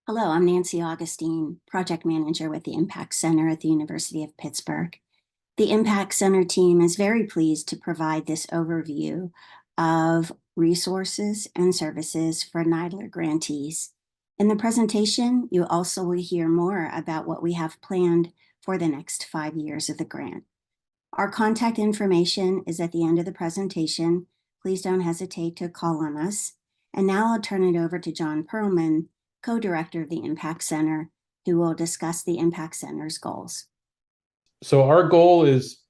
Hello, I'm Nancy Augustine, Project Manager with the Impact Center at the University of Pittsburgh. The Impact Center team is very pleased to provide this overview of resources and services for NIDLR grantees. In the presentation, you also will hear more about what we have planned for the next 5 years of the grant. Our contact information is at the end of the presentation. Please don't hesitate to call on us. And now I'll turn it over to John Perlman, co-director of the Impact Center, who will discuss the Impact Center's goals. So our goal is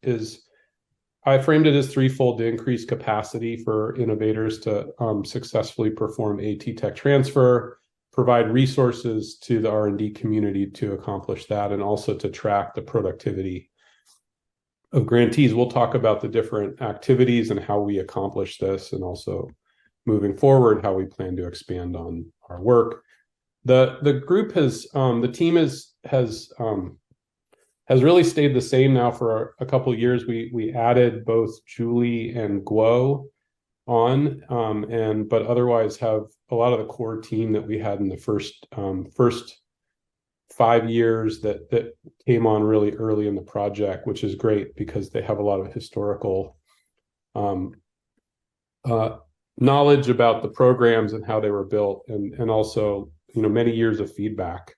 I framed it as threefold: to increase capacity for innovators to successfully perform AT tech transfer, provide resources to the R&D community to accomplish that, and also to track the productivity of grantees. We'll talk about the different activities and how we accomplish this, and also moving forward, how we plan to expand on our work. The group the team has really stayed the same now for a couple of years. We added both Julie and Guo on, but otherwise have a lot of the core team that we had in the first 5 years that came on really early in the project, which is great because they have a lot of historical knowledge about the programs and how they were built, and also many years of feedback.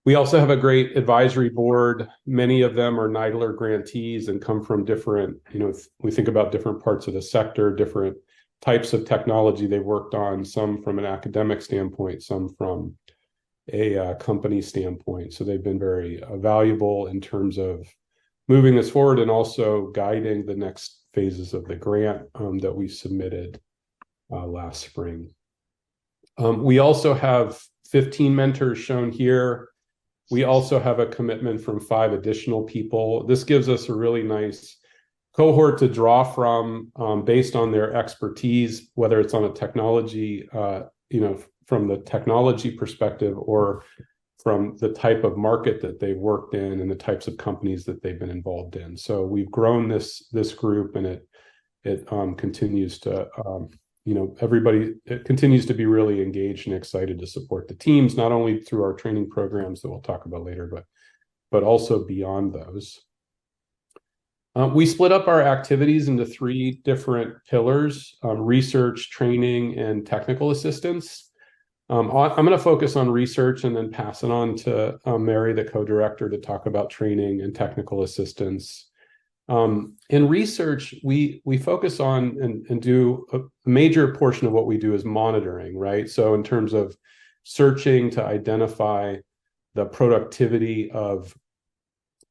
We also have a great advisory board. Many of them are NIDLR grantees and come from different, we think about different parts of the sector, different types of technology they've worked on, some from an academic standpoint, some from a company standpoint. So they've been very valuable in terms of moving this forward and also guiding the next phases of the grant that we submitted last spring. We also have 15 mentors shown here. We also have a commitment from 5 additional people. This gives us a really nice cohort to draw from based on their expertise, whether it's on a technology, from the technology perspective, or from the type of market that they've worked in and the types of companies that they've been involved in. So we've grown this group, and it continues to it continues to be really engaged and excited to support the teams, not only through our training programs that we'll talk about later, but also beyond those. We split up our activities into 3 different pillars: research, training, and technical assistance. I'm going to focus on research and then pass it on to Mary, the co-director, to talk about training and technical assistance. In research, we focus on and do a major portion of what we do is monitoring, right? So in terms of searching to identify the productivity of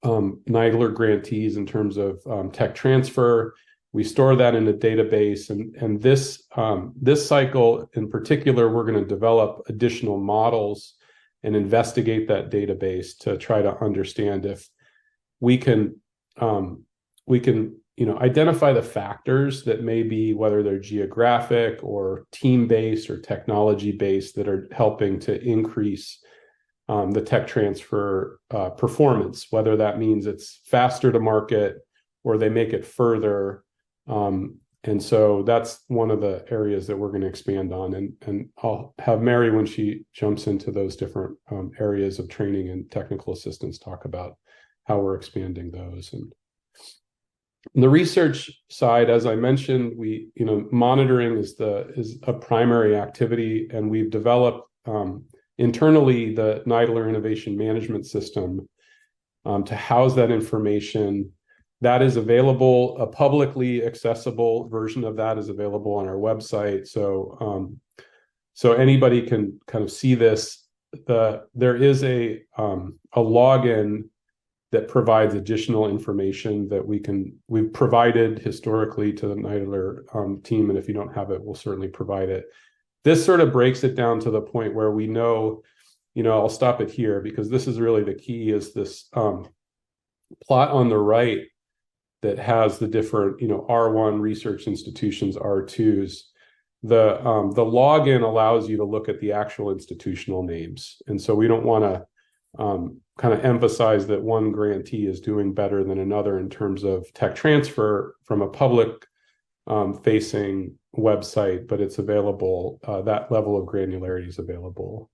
NIDLR grantees in terms of tech transfer, we store that in a database, and this cycle in particular, we're going to develop additional models and investigate that database to try to understand if we can identify the factors that may be, whether they're geographic or team-based or technology-based, that are helping to increase the tech transfer performance, whether that means it's faster to market or they make it further. And so that's one of the areas that we're going to expand on. And I'll have Mary, when she jumps into those different areas of training and technical assistance, talk about how we're expanding those. And on the research side, as I mentioned, monitoring is a primary activity, and we've developed internally the NIDLR Innovation Management System to house that information. That is available. A publicly accessible version of that is available on our website, so anybody can kind of see this. There is a login that provides additional information that we've provided historically to the NIDLR team, and if you don't have it, we'll certainly provide it. This sort of breaks it down to the point where we know, I'll stop it here because this is really the key, is this plot on the right that has the different, R1 research institutions, R2s. The login allows you to look at the actual institutional names, and so we don't want to kind of emphasize that one grantee is doing better than another in terms of tech transfer from a public facing website, but it's available. That level of granularity is available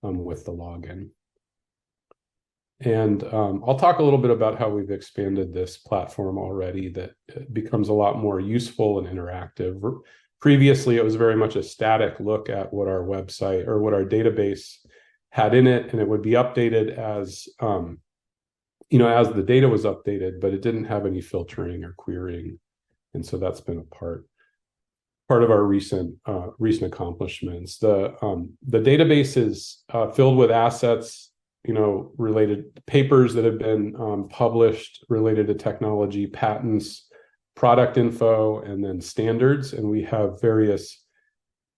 with the login. And I'll talk a little bit about how we've expanded this platform already, that it becomes a lot more useful and interactive. Previously, it was very much a static look at what our website or what our database had in it, and it would be updated as as the data was updated, but it didn't have any filtering or querying. And so that's been a part of our recent accomplishments. The database is filled with assets, related papers that have been published related to technology, patents, product info, and then standards. And we have various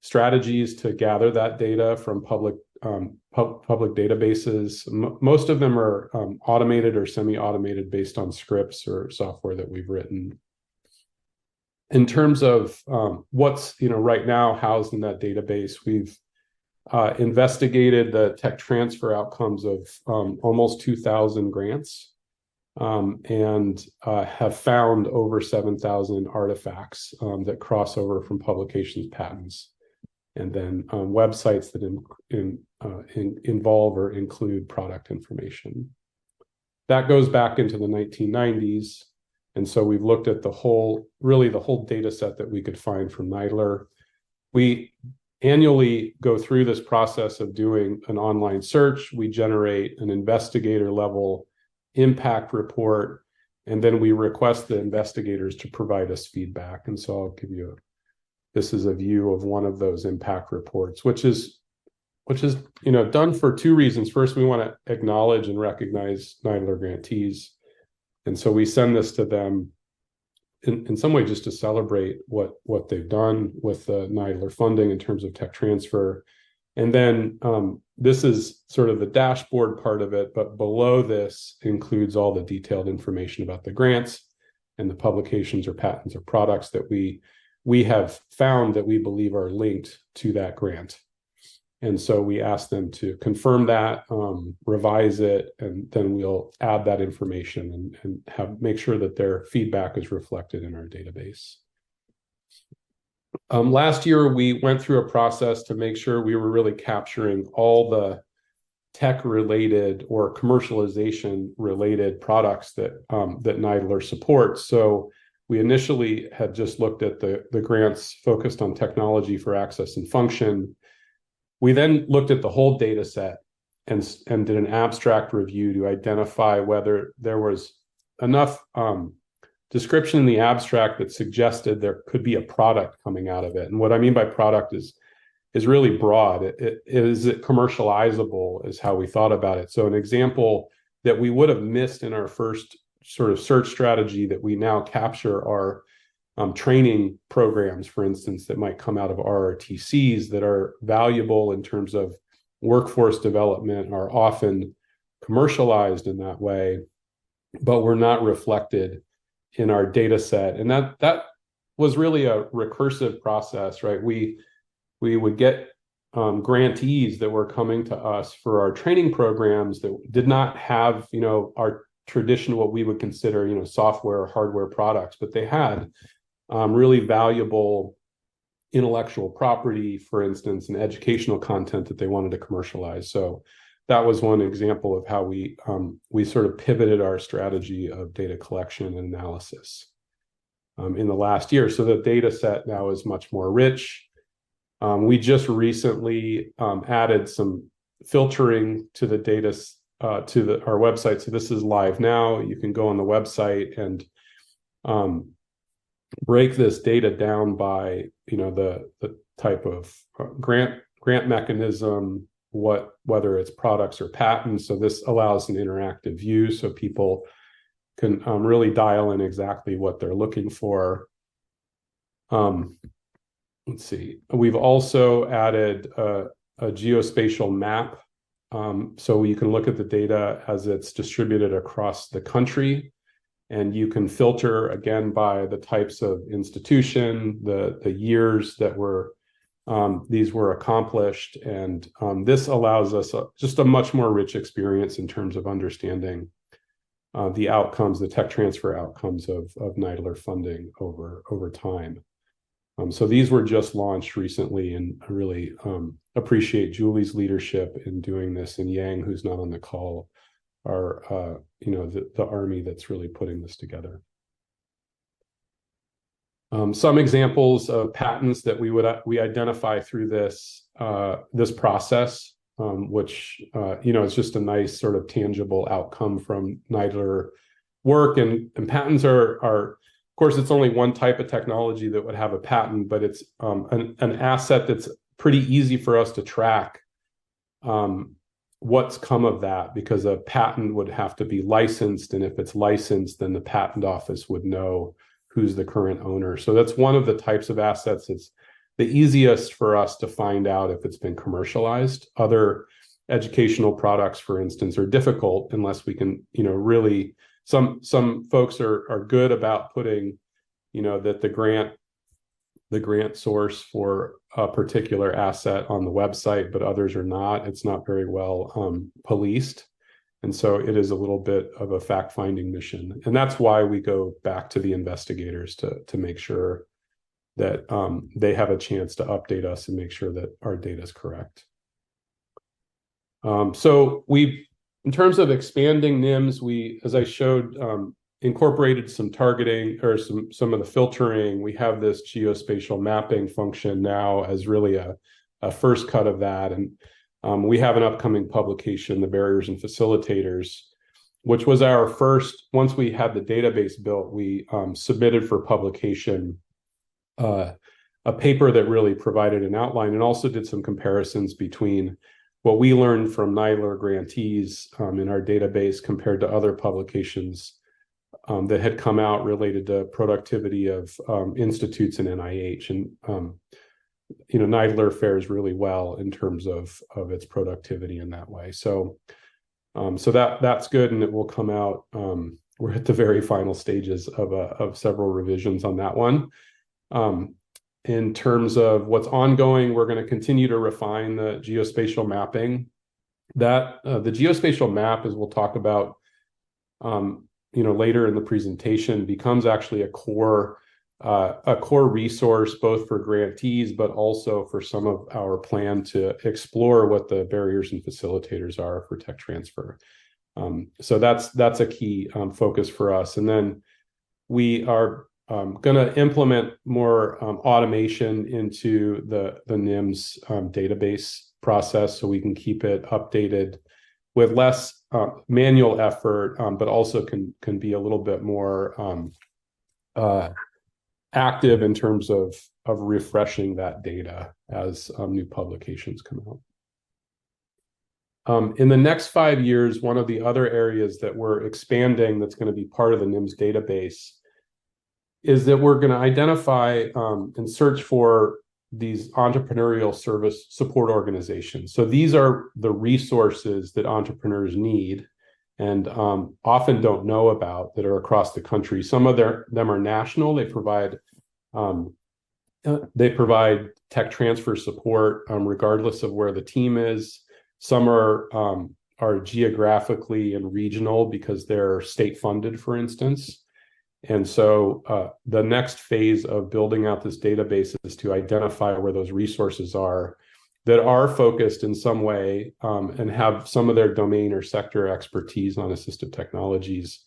strategies to gather that data from public databases. Most of them are automated or semi-automated based on scripts or software that we've written. In terms of what's right now housed in that database, we've investigated the tech transfer outcomes of almost 2,000 grants, and have found over 7,000 artifacts that cross over from publications, patents, and then websites that involve or include product information. That goes back into the 1990s. And so we've looked at the whole data set that we could find from NIDLR. We annually go through this process of doing an online search. We generate an investigator level impact report, and then we request the investigators to provide us feedback. And so I'll give you this is a view of one of those impact reports, which is done for two reasons. First, we want to acknowledge and recognize NIDLR grantees. And so we send this to them in some way just to celebrate what they've done with the NIDLR funding in terms of tech transfer. And then this is sort of the dashboard part of it, but below this includes all the detailed information about the grants and the publications or patents or products that we have found that we believe are linked to that grant. And so we ask them to confirm that, revise it, and then we'll add that information and make sure that their feedback is reflected in our database. Last year, we went through a process to make sure we were really capturing all the tech-related or commercialization-related products that NIDLR supports. So we initially had just looked at the grants focused on technology for access and function. We then looked at the whole data set and did an abstract review to identify whether there was enough description in the abstract that suggested there could be a product coming out of it. And what I mean by product is really broad. Is it commercializable is how we thought about it. So an example that we would have missed in our first sort of search strategy that we now capture are training programs, for instance, that might come out of RRTCs that are valuable in terms of workforce development, are often commercialized in that way, but were not reflected in our data set. And that was really a recursive process, right? We would get grantees that were coming to us for our training programs that did not have, our traditional, what we would consider, software or hardware products, but they had really valuable intellectual property, for instance, and educational content that they wanted to commercialize. So that was one example of how we sort of pivoted our strategy of data collection and analysis in the last year. So the data set now is much more rich. We just recently added some filtering to the data to our website. So this is live now. You can go on the website and break this data down by the type of grant mechanism, whether it's products or patents. So this allows an interactive view so people can really dial in exactly what they're looking for. Let's see. We've also added a geospatial map, so you can look at the data as it's distributed across the country. And you can filter again by the types of institution, the years that these were accomplished, and this allows us just a much more rich experience in terms of understanding the outcomes, the tech transfer outcomes of NIDLR funding over time. So these were just launched recently, and I really appreciate Julie's leadership in doing this, and Yang, who's not on the call, are the Army that's really putting this together. Some examples of patents that we identify through this process, which is just a nice sort of tangible outcome from NIDILRR work, and patents are of course, it's only one type of technology that would have a patent, but it's an asset that's pretty easy for us to track what's come of that, because a patent would have to be licensed, and if it's licensed, then the patent office would know who's the current owner. So that's one of the types of assets. It's the easiest for us to find out if it's been commercialized. Other educational products, for instance, are difficult unless we can, really. Some folks are good about putting, that the grant source for a particular asset on the website, but others are not. It's not very well policed. And so it is a little bit of a fact-finding mission. And that's why we go back to the investigators to make sure that they have a chance to update us and make sure that our data is correct. So in terms of expanding NIMS, we, as I showed, incorporated some targeting or some of the filtering. We have this geospatial mapping function now as really a first cut of that. And we have an upcoming publication, The Barriers and Facilitators, which was our first. Once we had the database built, we submitted for publication a paper that really provided an outline and also did some comparisons between what we learned from NIDILRR grantees in our database compared to other publications that had come out related to productivity of institutes and NIH. And NIDILRR fares really well in terms of its productivity in that way. So that's good, and it will come out. We're at the very final stages of several revisions on that one. In terms of what's ongoing, we're going to continue to refine the geospatial mapping. That the geospatial map, as we'll talk about, later in the presentation, becomes actually a core resource both for grantees, but also for some of our plan to explore what the barriers and facilitators are for tech transfer. So that's a key focus for us. And then we are going to implement more automation into the NIMS database process, so we can keep it updated with less manual effort, but also can be a little bit more active in terms of refreshing that data as new publications come out. In the next 5 years, one of the other areas that we're expanding that's going to be part of the NIMS database is that we're going to identify and search for these entrepreneurial service support organizations. So these are the resources that entrepreneurs need and often don't know about, that are across the country. Some of them are national. They provide tech transfer support regardless of where the team is. Some are geographically and regional because they're state funded, for instance. And so the next phase of building out this database is to identify where those resources are that are focused in some way and have some of their domain or sector expertise on assistive technologies.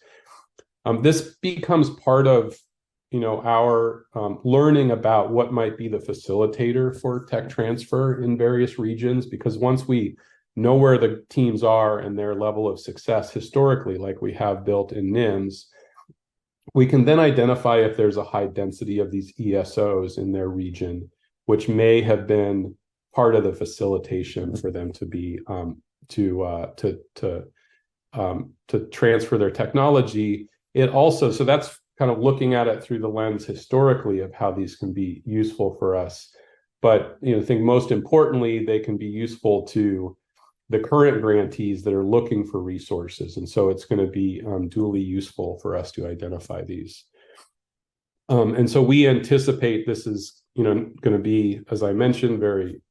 This becomes part of our learning about what might be the facilitator for tech transfer in various regions, because once we know where the teams are and their level of success historically, like we have built in NIMS, we can then identify if there's a high density of these ESOs in their region, which may have been part of the facilitation for them to be to transfer their technology. It also, so that's kind of looking at it through the lens historically of how these can be useful for us. But I think most importantly, they can be useful to the current grantees that are looking for resources. And so it's going to be duly useful for us to identify these. And so we anticipate this is going to be, as I mentioned, very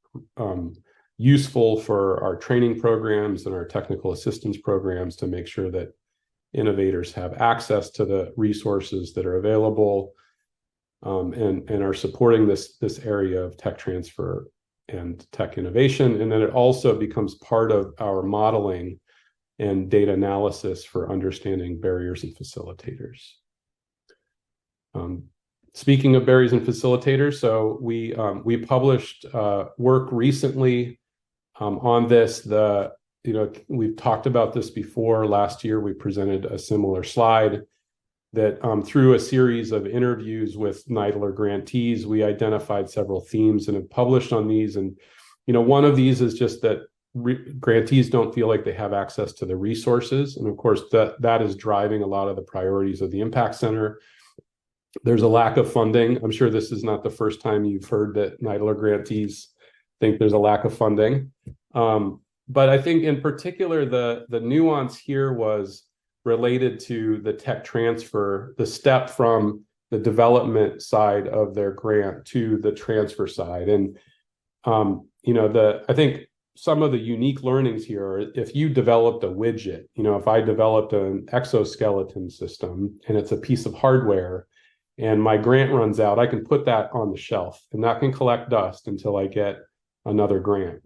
useful for our training programs and our technical assistance programs to make sure that innovators have access to the resources that are available. and are supporting this area of tech transfer and tech innovation. And then it also becomes part of our modeling and data analysis for understanding barriers and facilitators. Speaking of barriers and facilitators, so we published work recently on this. We've talked about this before. Last year, we presented a similar slide that through a series of interviews with NIDILR grantees, we identified several themes and have published on these. And one of these is just that grantees don't feel like they have access to the resources, and of course that is driving a lot of the priorities of the Impact Center. There's a lack of funding. I'm sure this is not the first time you've heard that NIDILR grantees think there's a lack of funding. But I think in particular, the nuance here was related to the tech transfer, the step from the development side of their grant to the transfer side. And, I think some of the unique learnings here are if you developed a widget, if I developed an exoskeleton system and it's a piece of hardware and my grant runs out, I can put that on the shelf and that can collect dust until I get another grant.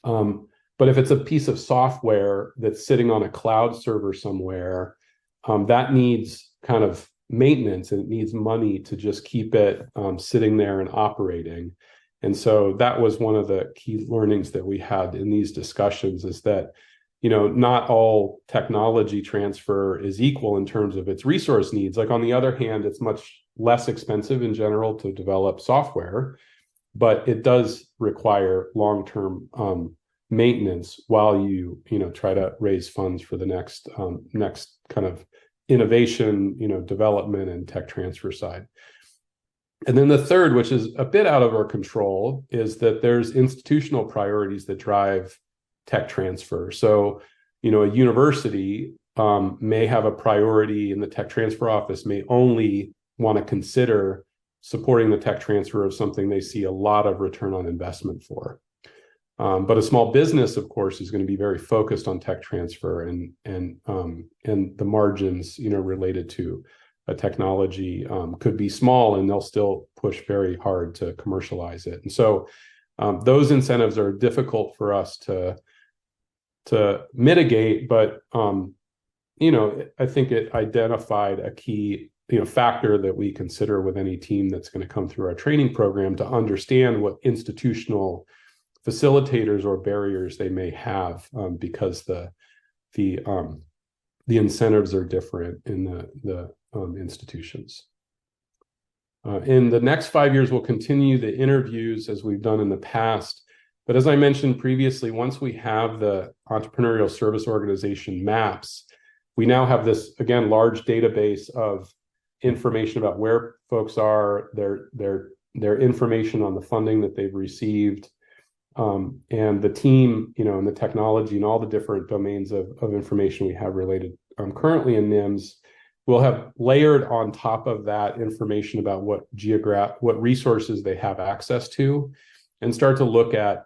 But if it's a piece of software that's sitting on a cloud server somewhere, that needs kind of maintenance and it needs money to just keep it sitting there and operating. And so that was one of the key learnings that we had in these discussions, is that, not all technology transfer is equal in terms of its resource needs. Like on the other hand, it's much less expensive in general to develop software, but it does require long-term maintenance while you try to raise funds for the next kind of innovation, development and tech transfer side. And then the third, which is a bit out of our control, is that there's institutional priorities that drive tech transfer. So, a university may have a priority, and the tech transfer office may only want to consider supporting the tech transfer of something they see a lot of return on investment for. But a small business, of course, is going to be very focused on tech transfer and the margins, related to a technology could be small, and they'll still push very hard to commercialize it. And so those incentives are difficult for us to mitigate, but I think it identified a key factor that we consider with any team that's going to come through our training program to understand what institutional facilitators or barriers they may have, because the incentives are different in the institutions. In the next 5 years, we'll continue the interviews as we've done in the past. But as I mentioned previously, once we have the entrepreneurial service organization maps, we now have this, again, large database of information about where folks are, their information on the funding that they've received, and the team, and the technology and all the different domains of information we have related currently in NIMS. We'll have layered on top of that information about what resources they have access to, and start to look at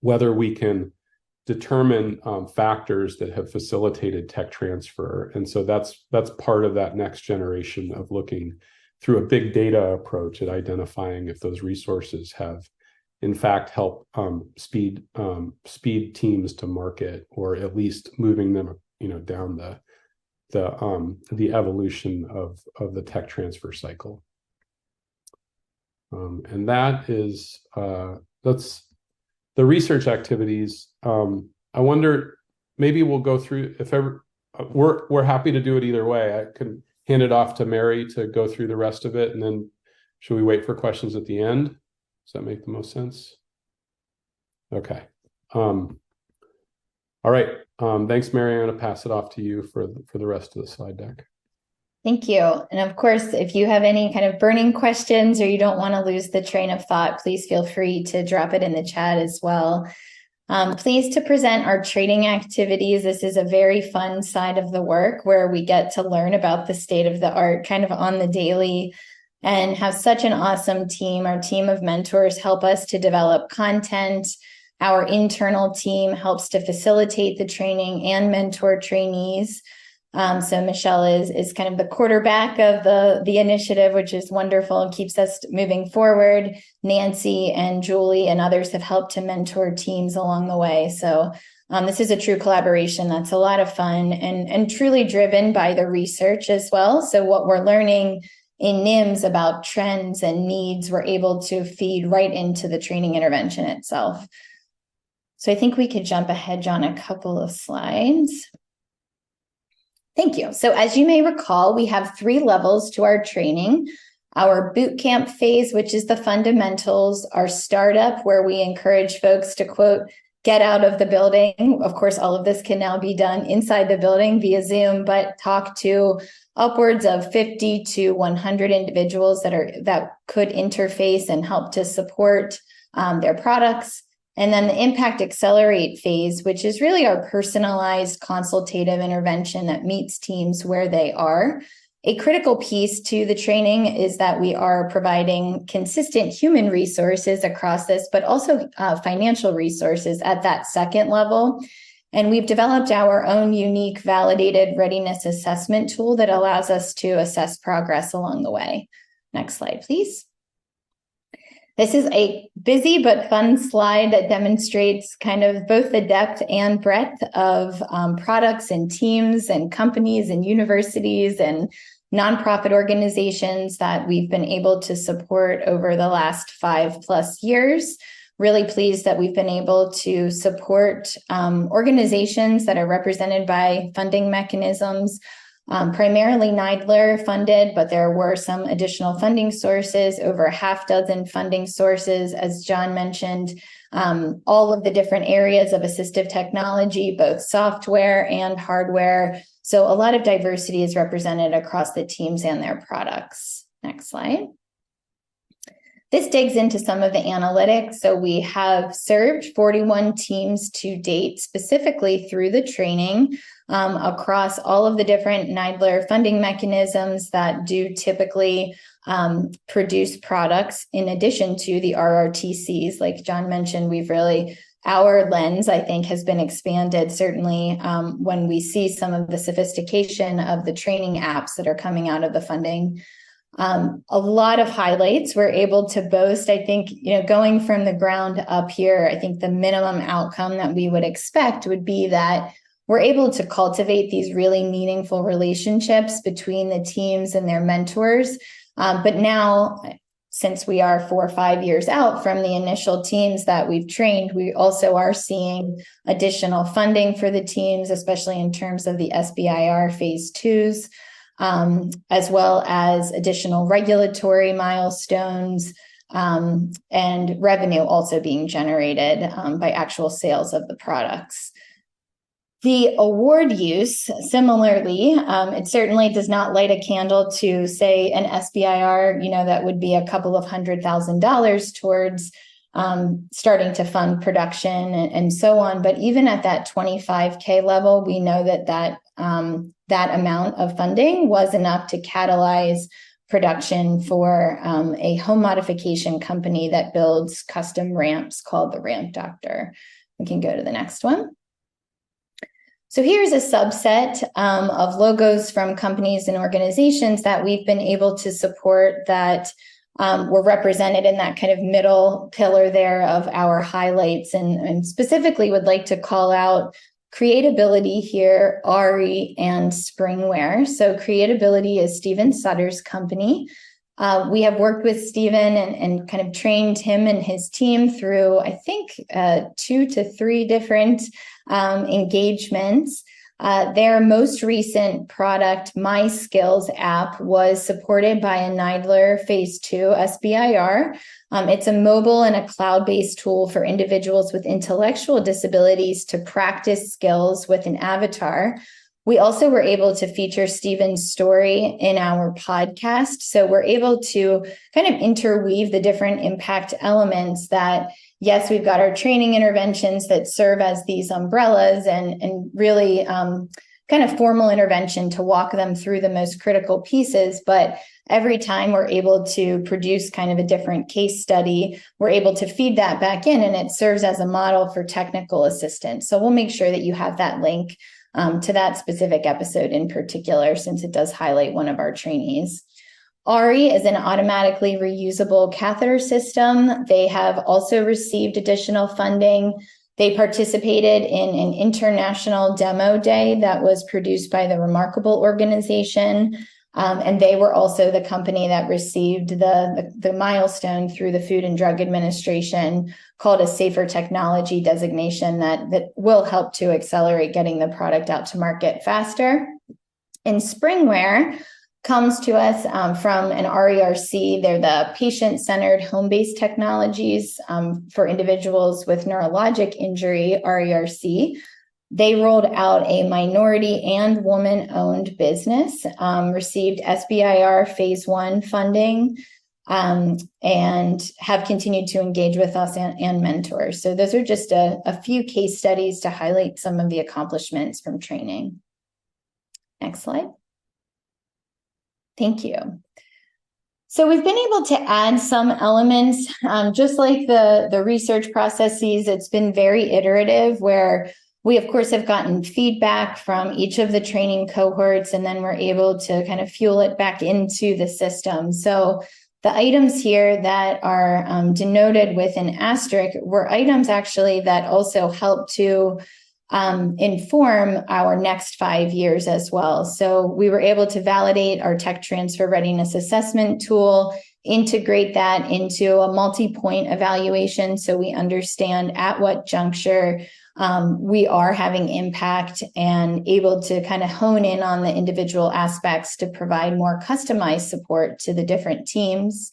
whether we can determine factors that have facilitated tech transfer. And so that's part of that next generation of looking through a big data approach at identifying if those resources have in fact helped speed teams to market, or at least moving them down the evolution of the tech transfer cycle. And that is that's the research activities. I wonder, maybe we'll go through, if ever we're happy to do it either way. I can hand it off to Mary to go through the rest of it, and then should we wait for questions at the end? Does that make the most sense? Okay. All right. Thanks, Mary. I'm going to pass it off to you for the rest of the slide deck. Thank you. And of course, if you have any kind of burning questions or you don't want to lose the train of thought, please feel free to drop it in the chat as well. Pleased to present our training activities. This is a very fun side of the work where we get to learn about the state of the art kind of on the daily, and have such an awesome team. Our team of mentors help us to develop content. Our internal team helps to facilitate the training and mentor trainees. So Michelle is kind of the quarterback of the initiative, which is wonderful and keeps us moving forward. Nancy and Julie and others have helped to mentor teams along the way. So this is a true collaboration that's a lot of fun and truly driven by the research as well. So what we're learning in NIMS about trends and needs, we're able to feed right into the training intervention itself. So I think we could jump ahead, John, a couple of slides. Thank you. So as you may recall, we have 3 levels to our training. Our boot camp phase, which is the fundamentals, our startup, where we encourage folks to, quote, get out of the building. Of course, all of this can now be done inside the building via Zoom, but talk to upwards of 50 to 100 individuals that could interface and help to support their products. And then the Impact Accelerate phase, which is really our personalized consultative intervention that meets teams where they are. A critical piece to the training is that we are providing consistent human resources across this, but also financial resources at that second level. And we've developed our own unique validated readiness assessment tool that allows us to assess progress along the way. Next slide, please. This is a busy but fun slide that demonstrates kind of both the depth and breadth of products and teams and companies and universities and nonprofit organizations that we've been able to support over the last 5+ years. Really pleased that we've been able to support organizations that are represented by funding mechanisms, primarily NIDLR funded, but there were some additional funding sources, over 6 funding sources, as John mentioned, all of the different areas of assistive technology, both software and hardware. So a lot of diversity is represented across the teams and their products. Next slide. This digs into some of the analytics. So we have served 41 teams to date, specifically through the training across all of the different NIDLR funding mechanisms that do typically produce products in addition to the RRTCs. Like John mentioned, our lens, I think, has been expanded, certainly when we see some of the sophistication of the training apps that are coming out of the funding. A lot of highlights we're able to boast. I think, going from the ground up here, I think the minimum outcome that we would expect would be that we're able to cultivate these really meaningful relationships between the teams and their mentors. But now, since we are 4 or 5 years out from the initial teams that we've trained, we also are seeing additional funding for the teams, especially in terms of the SBIR phase 2s. As well as additional regulatory milestones and revenue also being generated by actual sales of the products. The award use, similarly, it certainly does not light a candle to, say, an SBIR, that would be a couple of $100,000 towards starting to fund production and so on. But even at that $25,000 level, we know that amount of funding was enough to catalyze production for a home modification company that builds custom ramps called the Ramp Doctor. We can go to the next one. So here's a subset of logos from companies and organizations that we've been able to support that were represented in that kind of middle pillar there of our highlights, and specifically would like to call out Creatability here, Ari, and Springware. So Creatability is Stephen Sutter's company. We have worked with Stephen and kind of trained him and his team through, I think, 2 to 3 different engagements. Their most recent product, My Skills app, was supported by a NIDLR phase 2 SBIR. It's a mobile and a cloud-based tool for individuals with intellectual disabilities to practice skills with an avatar. We also were able to feature Stephen's story in our podcast. So we're able to kind of interweave the different impact elements that, yes, we've got our training interventions that serve as these umbrellas and really kind of formal intervention to walk them through the most critical pieces. But every time we're able to produce kind of a different case study, we're able to feed that back in, and it serves as a model for technical assistance. So we'll make sure that you have that link to that specific episode in particular, since it does highlight one of our trainees. ARI is an automatically reusable catheter system. They have also received additional funding. They participated in an international demo day that was produced by the Remarkable organization. And they were also the company that received the milestone through the Food and Drug Administration called a Safer Technology designation that will help to accelerate getting the product out to market faster. And Springware comes to us from an RERC. They're the patient-centered home-based technologies for individuals with neurologic injury, RERC. They rolled out a minority and woman-owned business, received SBIR Phase 1 funding, and have continued to engage with us and mentor. So those are just a few case studies to highlight some of the accomplishments from training. Next slide. Thank you. So we've been able to add some elements, just like the research processes. It's been very iterative, where we, of course, have gotten feedback from each of the training cohorts, and then we're able to kind of fuel it back into the system. So the items here that are denoted with an asterisk were items actually that also help to inform our next 5 years as well. So we were able to validate our tech transfer readiness assessment tool, integrate that into a multi-point evaluation so we understand at what juncture we are having impact, and able to kind of hone in on the individual aspects to provide more customized support to the different teams.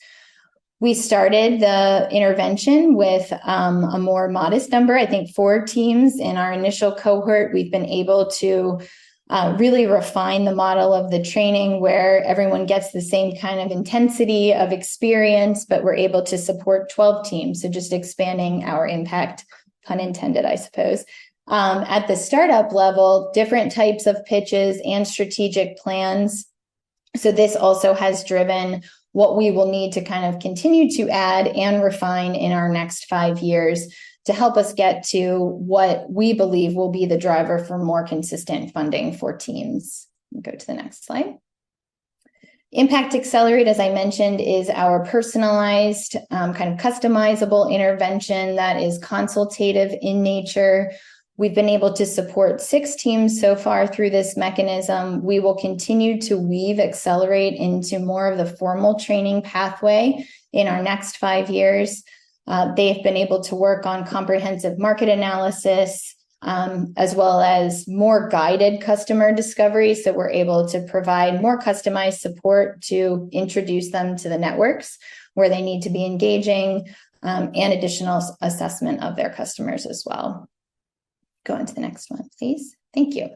We started the intervention with a more modest number, I think 4 teams in our initial cohort. We've been able to really refine the model of the training where everyone gets the same kind of intensity of experience, but we're able to support 12 teams. So just expanding our impact, pun intended, I suppose. At the startup level, different types of pitches and strategic plans. So this also has driven what we will need to kind of continue to add and refine in our next 5 years to help us get to what we believe will be the driver for more consistent funding for teams. Go to the next slide. Impact Accelerate, as I mentioned, is our personalized, kind of customizable intervention that is consultative in nature. We've been able to support 6 teams so far through this mechanism. We will continue to weave Accelerate into more of the formal training pathway in our next 5 years. They've been able to work on comprehensive market analysis, as well as more guided customer discovery. So we're able to provide more customized support to introduce them to the networks where they need to be engaging, and additional assessment of their customers as well. Go on to the next one, please. Thank you.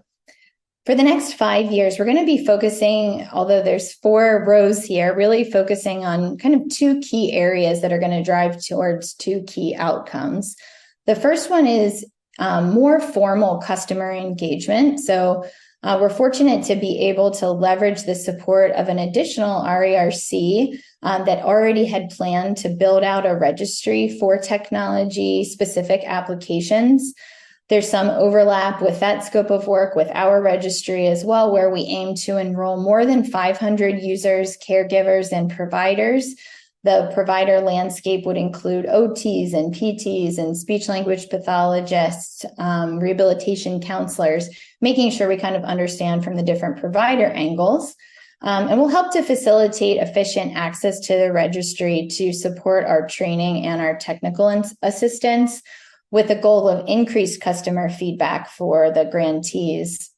For the next 5 years, we're going to be focusing, although there's 4 rows here, really focusing on kind of 2 key areas that are going to drive towards 2 key outcomes. The first one is more formal customer engagement. So we're fortunate to be able to leverage the support of an additional RERC that already had planned to build out a registry for technology-specific applications. There's some overlap with that scope of work with our registry as well, where we aim to enroll more than 500 users, caregivers, and providers. The provider landscape would include OTs and PTs and speech language pathologists, rehabilitation counselors, making sure we kind of understand from the different provider angles. And we'll help to facilitate efficient access to the registry to support our training and our technical assistance, with the goal of increased customer feedback for the grantees.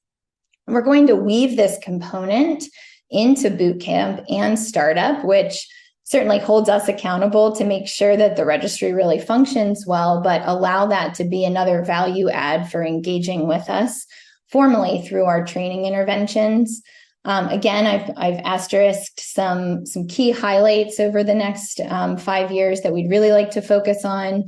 We're going to weave this component into bootcamp and startup, which certainly holds us accountable to make sure that the registry really functions well, but allow that to be another value add for engaging with us formally through our training interventions. Again, I've asterisked some key highlights over the next 5 years that we'd really like to focus on.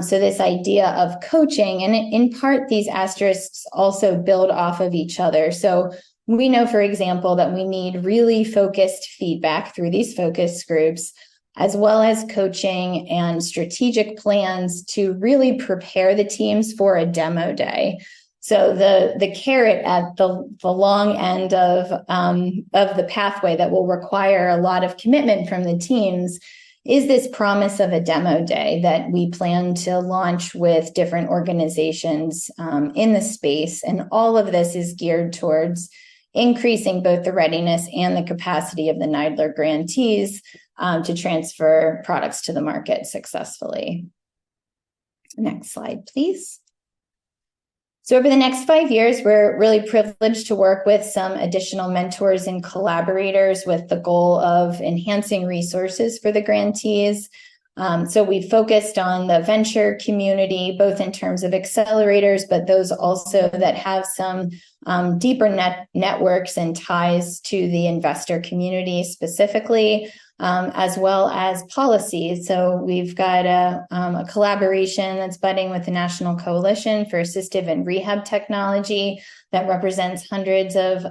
So this idea of coaching, and in part, these asterisks also build off of each other. So we know, for example, that we need really focused feedback through these focus groups, as well as coaching and strategic plans to really prepare the teams for a demo day. So the carrot at the long end of the pathway that will require a lot of commitment from the teams is this promise of a demo day that we plan to launch with different organizations in the space. And all of this is geared towards increasing both the readiness and the capacity of the NIDLR grantees to transfer products to the market successfully. Next slide, please. So over the next 5 years, we're really privileged to work with some additional mentors and collaborators with the goal of enhancing resources for the grantees. So we focused on the venture community, both in terms of accelerators, but those also that have some deeper networks and ties to the investor community specifically, as well as policy. So we've got a collaboration that's budding with the National Coalition for Assistive and Rehab Technology that represents hundreds of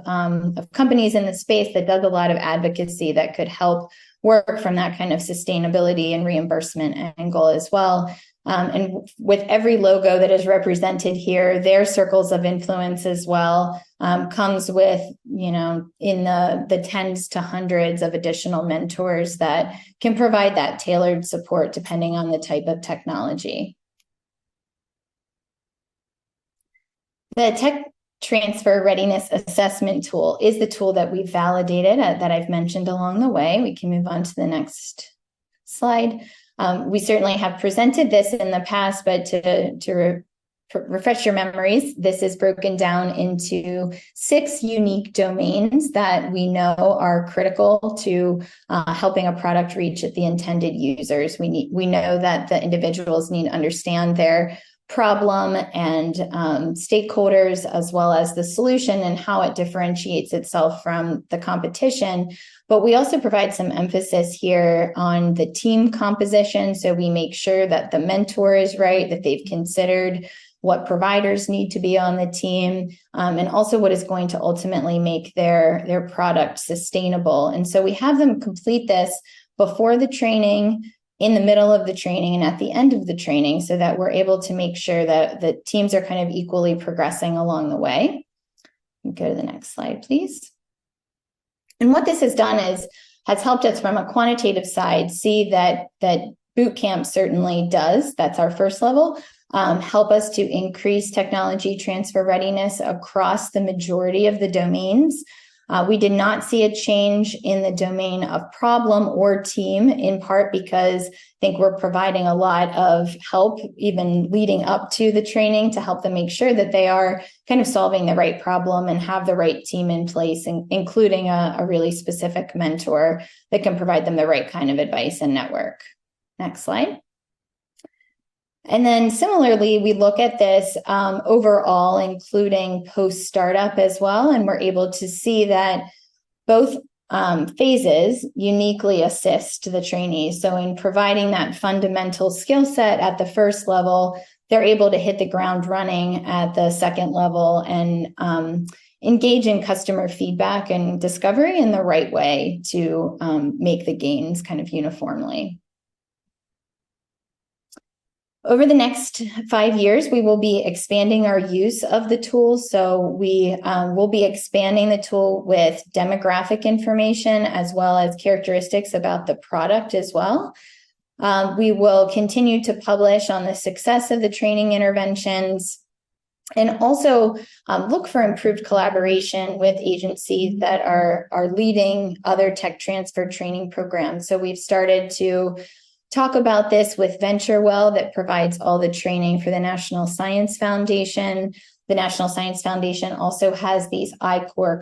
companies in the space that does a lot of advocacy that could help work from that kind of sustainability and reimbursement angle as well. And with every logo that is represented here, their circles of influence as well comes with, in the tens to hundreds of additional mentors that can provide that tailored support depending on the type of technology. The Tech Transfer Readiness Assessment Tool is the tool that we validated that I've mentioned along the way. We can move on to the next slide. We certainly have presented this in the past, but to refresh your memories, this is broken down into 6 unique domains that we know are critical to helping a product reach the intended users. We know that the individuals need to understand their problem and stakeholders, as well as the solution and how it differentiates itself from the competition. But we also provide some emphasis here on the team composition. So we make sure that the mentor is right, that they've considered what providers need to be on the team, and also what is going to ultimately make their product sustainable. And so we have them complete this before the training, in the middle of the training, and at the end of the training, so that we're able to make sure that the teams are kind of equally progressing along the way. Go to the next slide, please. And what this has done has helped us from a quantitative side see that boot camp certainly does, that's our first level, help us to increase technology transfer readiness across the majority of the domains. We did not see a change in the domain of problem or team, in part because I think we're providing a lot of help even leading up to the training to help them make sure that they are kind of solving the right problem and have the right team in place, including a really specific mentor that can provide them the right kind of advice and network. Next slide. And then similarly, we look at this overall, including post-startup as well, and we're able to see that both phases uniquely assist the trainees. So in providing that fundamental skill set at the first level, they're able to hit the ground running at the second level and engage in customer feedback and discovery in the right way to make the gains kind of uniformly. Over the next 5 years, we will be expanding our use of the tool. So we will be expanding the tool with demographic information as well as characteristics about the product as well. We will continue to publish on the success of the training interventions and also look for improved collaboration with agencies that are leading other tech transfer training programs. So we've started to talk about this with VentureWell that provides all the training for the National Science Foundation. The National Science Foundation also has these iCore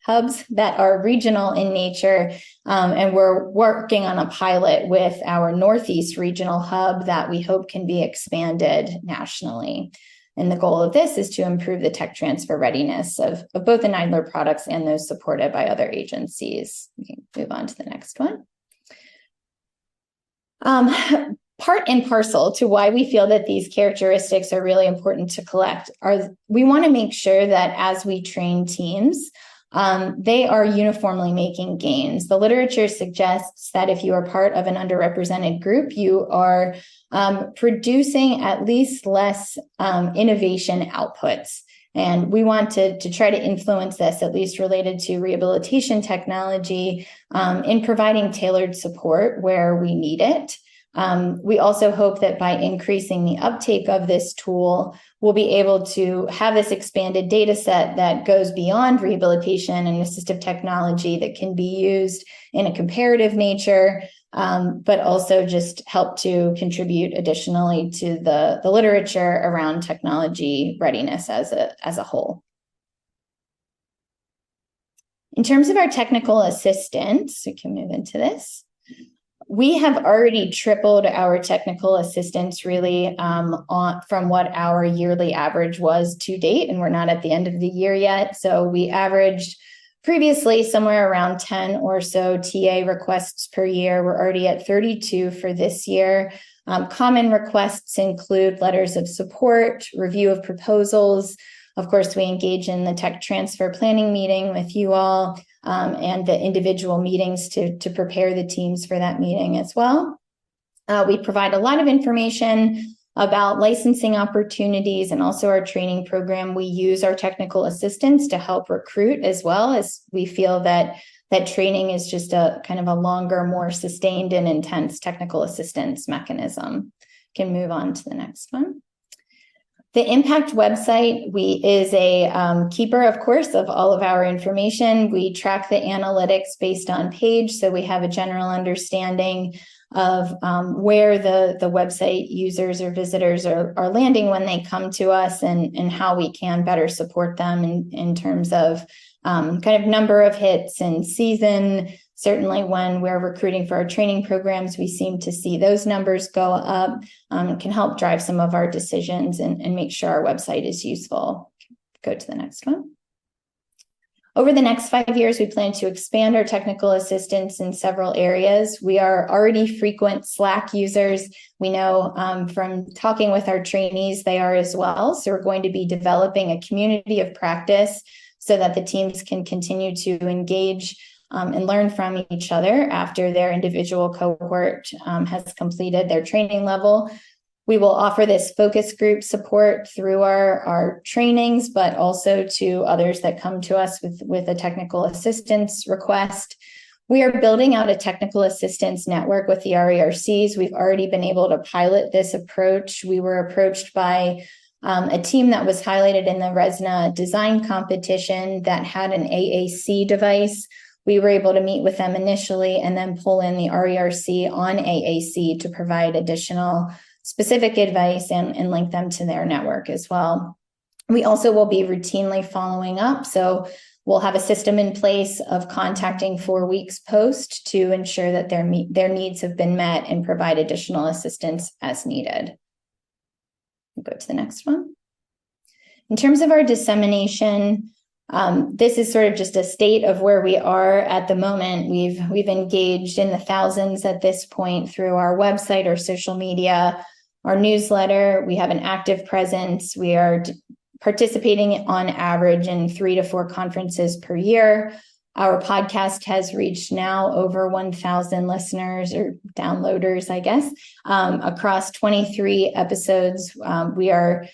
hubs that are regional in nature, and we're working on a pilot with our Northeast regional hub that we hope can be expanded nationally. And the goal of this is to improve the tech transfer readiness of both the NIDLR products and those supported by other agencies. We can move on to the next one. Part and parcel to why we feel that these characteristics are really important to collect are we want to make sure that as we train teams, they are uniformly making gains. The literature suggests that if you are part of an underrepresented group, you are producing at least less innovation outputs. And we want to try to influence this, at least related to rehabilitation technology, in providing tailored support where we need it. We also hope that by increasing the uptake of this tool, we'll be able to have this expanded data set that goes beyond rehabilitation and assistive technology that can be used in a comparative nature, but also just help to contribute additionally to the literature around technology readiness as a whole. In terms of our technical assistance, we can move into this. We have already tripled our technical assistance really from what our yearly average was to date, and we're not at the end of the year yet. So we averaged previously somewhere around 10 or so TA requests per year. We're already at 32 for this year. Common requests include letters of support, review of proposals. Of course, we engage in the tech transfer planning meeting with you all, and the individual meetings to prepare the teams for that meeting as well. We provide a lot of information about licensing opportunities and also our training program. We use our technical assistants to help recruit as well, as we feel that training is just a kind of a longer, more sustained and intense technical assistance mechanism. Can move on to the next one. The Impact website is a keeper, of course, of all of our information. We track the analytics based on page, so we have a general understanding of where the website users or visitors are landing when they come to us, and how we can better support them in terms of kind of number of hits and season. Certainly when we're recruiting for our training programs, we seem to see those numbers go up. It can help drive some of our decisions and make sure our website is useful. Go to the next one. Over the next 5 years, we plan to expand our technical assistance in several areas. We are already frequent Slack users. We know from talking with our trainees, they are as well. So we're going to be developing a community of practice so that the teams can continue to engage and learn from each other after their individual cohort has completed their training level. We will offer this focus group support through our trainings, but also to others that come to us with a technical assistance request. We are building out a technical assistance network with the RERCs. We've already been able to pilot this approach. We were approached by a team that was highlighted in the RESNA design competition that had an AAC device. We were able to meet with them initially and then pull in the RERC on AAC to provide additional specific advice and link them to their network as well. We also will be routinely following up. So we'll have a system in place of contacting 4 weeks post to ensure that their needs have been met and provide additional assistance as needed. We'll go to the next one. In terms of our dissemination, this is sort of just a state of where we are at the moment. We've engaged in the thousands at this point through our website, our social media, our newsletter. We have an active presence. We are participating on average in 3 to 4 conferences per year. Our podcast has reached now over 1,000 listeners or downloaders, I guess, across 23 episodes. We are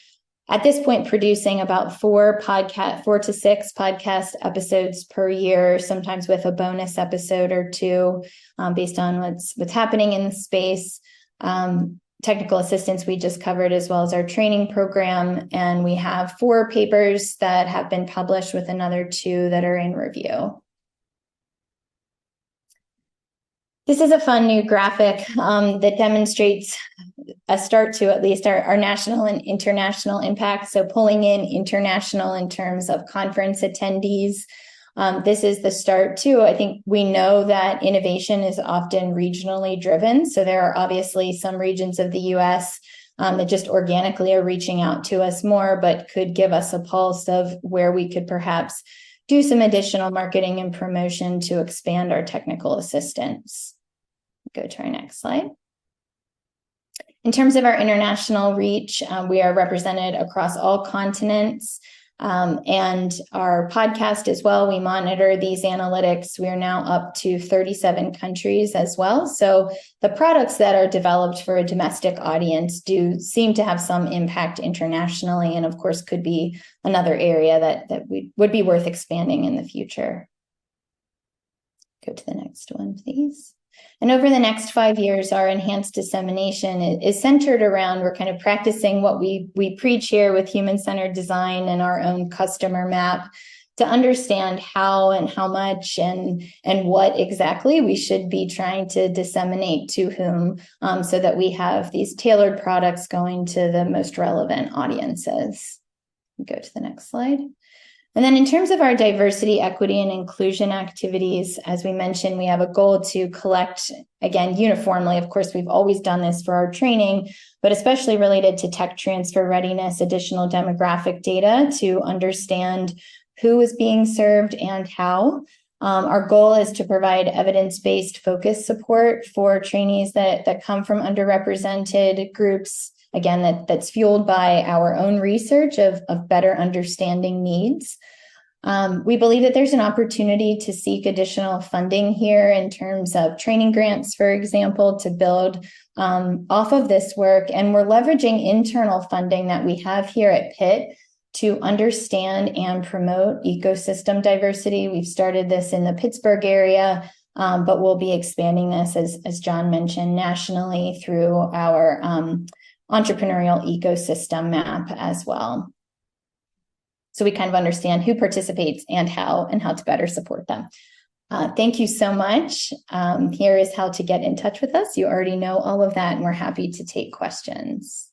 at this point producing about 4 to 6 podcast episodes per year, sometimes with a bonus episode or 2, based on what's happening in the space. Technical assistance we just covered, as well as our training program, and we have 4 papers that have been published with another 2 that are in review. This is a fun new graphic that demonstrates a start to at least our national and international impact. So pulling in international in terms of conference attendees. This is the start too. I think we know that innovation is often regionally driven. So there are obviously some regions of the US that just organically are reaching out to us more, but could give us a pulse of where we could perhaps do some additional marketing and promotion to expand our technical assistance. Go to our next slide. In terms of our international reach, we are represented across all continents. And our podcast as well, we monitor these analytics. We are now up to 37 countries as well. So the products that are developed for a domestic audience do seem to have some impact internationally, and of course could be another area that would be worth expanding in the future. Go to the next one, please. And over the next 5 years, our enhanced dissemination is centered around, we're kind of practicing what we preach here with human-centered design and our own customer map to understand how and how much and what exactly we should be trying to disseminate to whom, so that we have these tailored products going to the most relevant audiences. Go to the next slide. And then in terms of our diversity, equity, and inclusion activities, as we mentioned, we have a goal to collect, again, uniformly. Of course, we've always done this for our training, but especially related to tech transfer readiness, additional demographic data to understand who is being served and how. Our goal is to provide evidence-based focus support for trainees that come from underrepresented groups. Again, that's fueled by our own research of better understanding needs. We believe that there's an opportunity to seek additional funding here in terms of training grants, for example, to build off of this work. And we're leveraging internal funding that we have here at Pitt to understand and promote ecosystem diversity. We've started this in the Pittsburgh area, but we'll be expanding this, as John mentioned, nationally through our entrepreneurial ecosystem map as well. So we kind of understand who participates and how to better support them. Thank you so much. Here is how to get in touch with us. You already know all of that, and we're happy to take questions.